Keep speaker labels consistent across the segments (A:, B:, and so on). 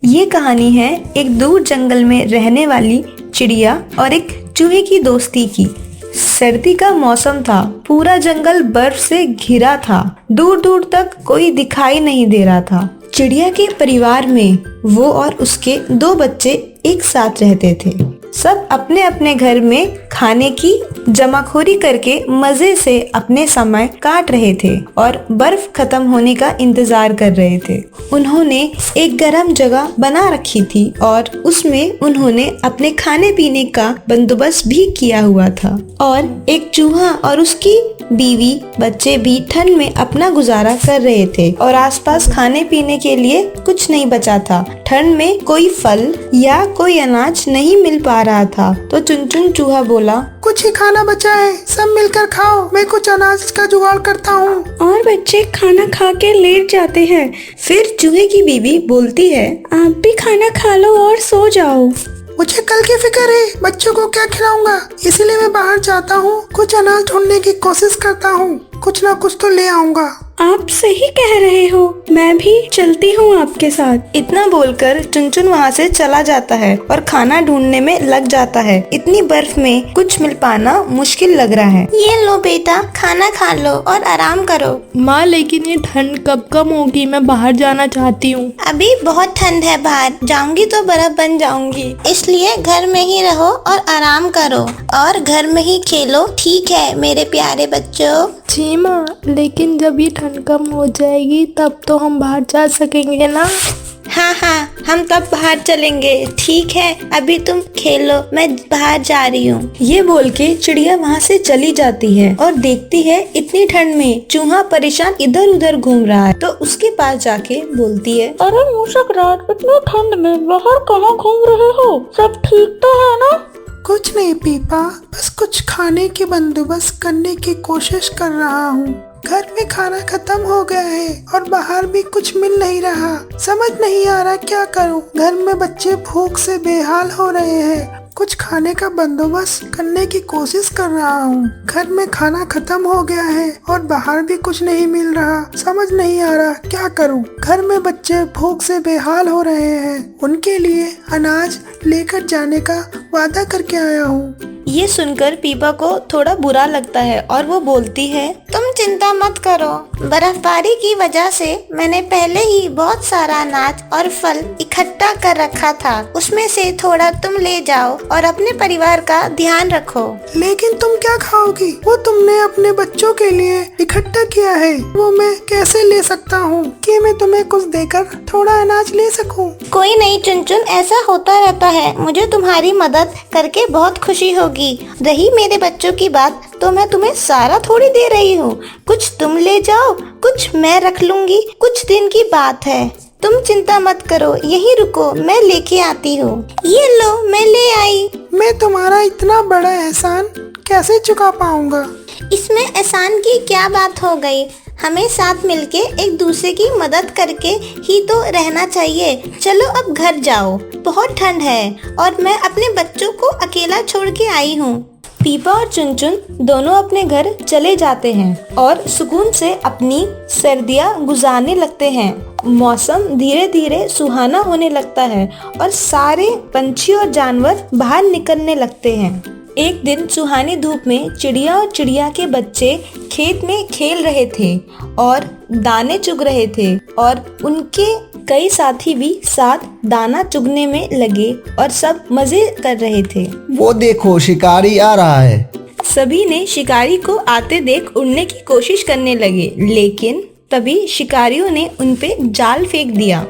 A: ये कहानी है एक दूर जंगल में रहने वाली चिड़िया और एक चूहे की दोस्ती की। सर्दी का मौसम था, पूरा जंगल बर्फ से घिरा था, दूर दूर तक कोई दिखाई नहीं दे रहा था। चिड़िया के परिवार में वो और उसके 2 बच्चे एक साथ रहते थे। सब अपने अपने घर में खाने की जमाखोरी करके मजे से अपने समय काट रहे थे और बर्फ खत्म होने का इंतजार कर रहे थे। उन्होंने एक गर्म जगह बना रखी थी और उसमें उन्होंने अपने खाने पीने का बंदोबस्त भी किया हुआ था। और एक चूहा और उसकी बीवी बच्चे भी ठंड में अपना गुजारा कर रहे थे और आसपास खाने पीने के लिए कुछ नहीं बचा था। ठंड में कोई फल या कोई अनाज नहीं मिल पा रहा था, तो चुनचुन चूहा बोला,
B: कुछ ही खाना बचा है, सब मिलकर खाओ, मैं कुछ अनाज का जुगाड़ करता हूँ।
C: और बच्चे खाना खा के लेट जाते हैं।
A: फिर चूहे की बीवी बोलती है,
C: आप भी खाना खा लो और सो जाओ।
B: मुझे कल की फिक्र है, बच्चों को क्या खिलाऊंगा, इसलिए मैं बाहर जाता हूँ, कुछ अनाज ढूंढने की कोशिश करता हूँ, कुछ ना कुछ तो ले आऊंगा।
C: आप सही कह रहे हो, मैं भी चलती हूँ आपके साथ।
A: इतना बोलकर चुनचुन वहाँ से चला जाता है और खाना ढूंढने में लग जाता है। इतनी बर्फ में कुछ मिल पाना मुश्किल लग रहा है।
D: ये लो बेटा, खाना खा लो और आराम करो।
E: माँ, लेकिन ये ठंड कब कम होगी, मैं बाहर जाना चाहती हूँ।
D: अभी बहुत ठंड है बाहर, जाऊंगी तो बर्फ बन जाऊंगी, इसलिए घर में ही रहो और आराम करो और घर में ही खेलो, ठीक है मेरे प्यारे बच्चों।
E: जी माँ, लेकिन जब ये ठंड कम हो जाएगी तब तो हम बाहर जा सकेंगे ना?
D: हाँ, हम तब बाहर चलेंगे, ठीक है अभी तुम खेलो, मैं बाहर जा रही हूँ।
A: ये बोल के चिड़िया वहाँ से चली जाती है और देखती है इतनी ठंड में चूहा परेशान इधर उधर घूम रहा है, तो उसके पास जाके बोलती है,
C: अरे मूषक रात, इतनी ठंड में बाहर कहाँ घूम रहे हो? सब ठीक तो है ना?
B: कुछ नहीं पीपा, बस कुछ खाने के बंदोबस्त करने की कोशिश कर रहा हूँ। घर में खाना खत्म हो गया है और बाहर भी कुछ मिल नहीं रहा, समझ नहीं आ रहा क्या करूँ। घर में बच्चे भूख से बेहाल हो रहे हैं, कुछ खाने का बंदोबस्त करने की कोशिश कर रहा हूँ। घर में खाना खत्म हो गया है और बाहर भी कुछ नहीं मिल रहा, समझ नहीं आ रहा क्या करूँ। घर में बच्चे भूख से बेहाल हो रहे हैं, उनके लिए अनाज लेकर जाने का वादा करके आया हूँ।
A: ये सुनकर पीपा को थोड़ा बुरा लगता है और वो बोलती है,
D: तुम चिंता मत करो, बर्फबारी की वजह से मैंने पहले ही बहुत सारा अनाज और फल इकट्ठा कर रखा था, उसमें से थोड़ा तुम ले जाओ और अपने परिवार का ध्यान रखो।
B: लेकिन तुम क्या खाओगी? वो तुमने अपने बच्चों के लिए इकट्ठा किया है, वो मैं कैसे ले सकता हूँ कि मैं तुम्हें कुछ देकर थोड़ा अनाज ले सकूँ?
D: कोई नहीं चुनचुन, ऐसा होता रहता है, मुझे तुम्हारी मदद करके बहुत खुशी होगी। रही मेरे बच्चों की बात, तो मैं तुम्हें सारा थोड़ी दे रही हूँ, कुछ तुम ले जाओ, कुछ मैं रख लूंगी, कुछ दिन की बात है, तुम चिंता मत करो, यहीं रुको, मैं लेके आती हूँ। ये लो, मैं ले आई।
B: मैं तुम्हारा इतना बड़ा एहसान कैसे चुका पाऊंगा?
D: इसमें एहसान की क्या बात हो गई, हमें साथ मिलके एक दूसरे की मदद करके ही तो रहना चाहिए। चलो अब घर जाओ, बहुत ठंड है और मैं अपने बच्चों को अकेला छोड़ के आई हूँ।
A: पीपा और चुनचुन दोनों अपने घर चले जाते हैं और सुकून से अपनी सर्दियाँ गुजारने लगते हैं। मौसम धीरे धीरे सुहाना होने लगता है और सारे पंछी और जानवर बाहर निकलने लगते हैं। एक दिन सुहानी धूप में चिड़िया और चिड़िया के बच्चे खेत में खेल रहे थे और दाने चुग रहे थे और उनके कई साथी भी साथ दाना चुगने में लगे और सब मजे कर रहे थे।
F: वो देखो, शिकारी आ रहा है।
A: सभी ने शिकारी को आते देख उड़ने की कोशिश करने लगे, लेकिन तभी शिकारियों ने उनपे जाल फेंक दिया।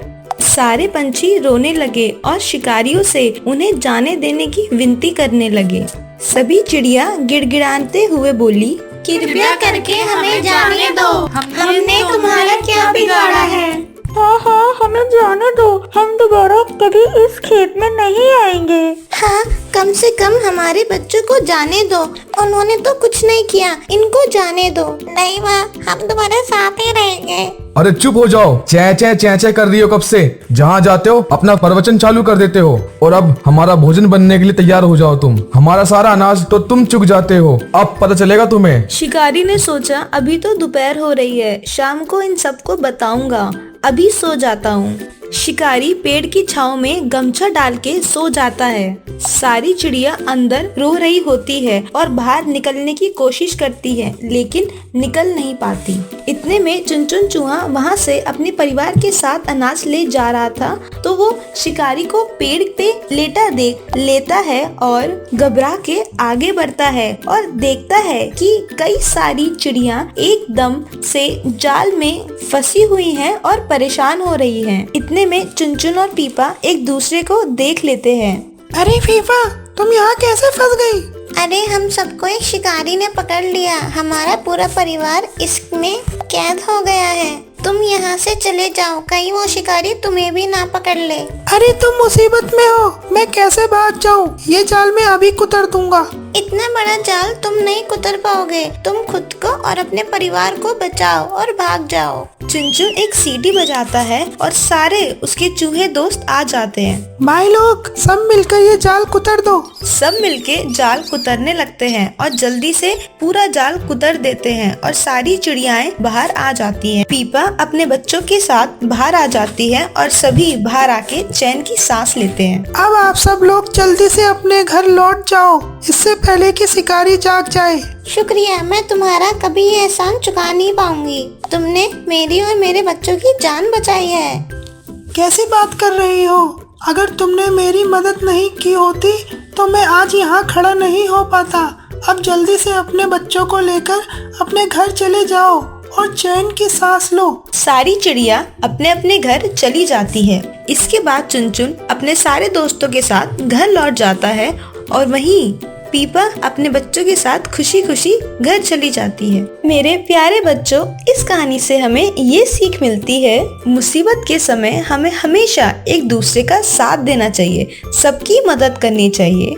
A: सारे पंछी रोने लगे और शिकारियों से उन्हें जाने देने की विनती करने लगे। सभी चिड़िया गिड़गिड़ाते हुए बोली,
D: कृपया करके हमें जाने दो, हमने तुम्हारा क्या बिगाड़ा है?
C: हाँ, हमें जाने दो, हम दोबारा कभी इस खेत में नहीं आएंगे।
D: हाँ, कम से कम हमारे बच्चों को जाने दो, उन्होंने तो कुछ नहीं किया, इनको जाने दो। नहीं माँ, हम तुम्हारे साथ ही रहेंगे।
G: अरे चुप हो जाओ, चै चै कर रही हो कब से? जहाँ जाते हो अपना प्रवचन चालू कर देते हो और अब हमारा भोजन बनने के लिए तैयार हो जाओ तुम। हमारा सारा अनाज तो तुम चुग जाते हो, अब पता चलेगा तुम्हें।
A: शिकारी ने सोचा, अभी तो दोपहर हो रही है, शाम को इन सबको बताऊंगा, अभी सो जाता हूँ। शिकारी पेड़ की छांव में गमछा डाल के सो जाता है। सारी चिड़िया अंदर रो रही होती है और बाहर निकलने की कोशिश करती है, लेकिन निकल नहीं पाती। इतने में चुनचुन चूहा वहाँ से अपने परिवार के साथ अनाज ले जा रहा था, तो वो शिकारी को पेड़ पे लेटा देख लेता है और घबरा के आगे बढ़ता है और देखता है कि कई सारी चिड़िया एकदम से जाल में फंसी हुई हैं और परेशान हो रही हैं। इतने में चुनचुन और पीपा एक दूसरे को देख लेते हैं।
B: अरे फीफा, तुम यहाँ कैसे फंस गई?
D: अरे हम सबको एक शिकारी ने पकड़ लिया, हमारा पूरा परिवार इसमें कैद हो गया है। तुम यहाँ से चले जाओ, कहीं वो शिकारी तुम्हें भी ना पकड़ ले।
B: अरे तुम मुसीबत में हो, मैं कैसे भाग जाऊँ? ये जाल मैं अभी कुतर दूंगा।
D: इतना बड़ा जाल तुम नहीं कुतर पाओगे। तुम खुद को और अपने परिवार को बचाओ और भाग जाओ।
A: चुनचुन एक सीटी बजाता है और सारे उसके चूहे दोस्त आ जाते हैं।
B: भाई लोग, सब मिलकर ये जाल कुतर दो।
A: सब मिलके जाल कुतरने लगते हैं और जल्दी से पूरा जाल कुतर देते हैं और सारी चिड़ियाएं बाहर आ जाती हैं। पीपा अपने बच्चों के साथ बाहर आ जाती है और सभी बाहर आके चैन की सांस लेते हैं।
B: अब आप सब लोग जल्दी से अपने घर लौट जाओ, इससे पहले कि शिकारी जाग जाए।
D: शुक्रिया, मैं तुम्हारा कभी ये एहसान चुका नहीं पाऊंगी। तुमने मेरी और मेरे बच्चों की जान बचाई है।
B: कैसी बात कर रही हो? अगर तुमने मेरी मदद नहीं की होती तो मैं आज यहाँ खड़ा नहीं हो पाता। अब जल्दी से अपने बच्चों को लेकर अपने घर चले जाओ और चैन की सांस लो।
A: सारी चिड़िया अपने अपने घर चली जाती है। इसके बाद चुनचुन अपने सारे दोस्तों के साथ घर लौट जाता है और वहीं पीपा अपने बच्चों के साथ खुशी खुशी घर चली जाती है। मेरे प्यारे बच्चों, इस कहानी से हमें ये सीख मिलती है, मुसीबत के समय हमें हमेशा एक दूसरे का साथ देना चाहिए, सबकी मदद करनी चाहिए।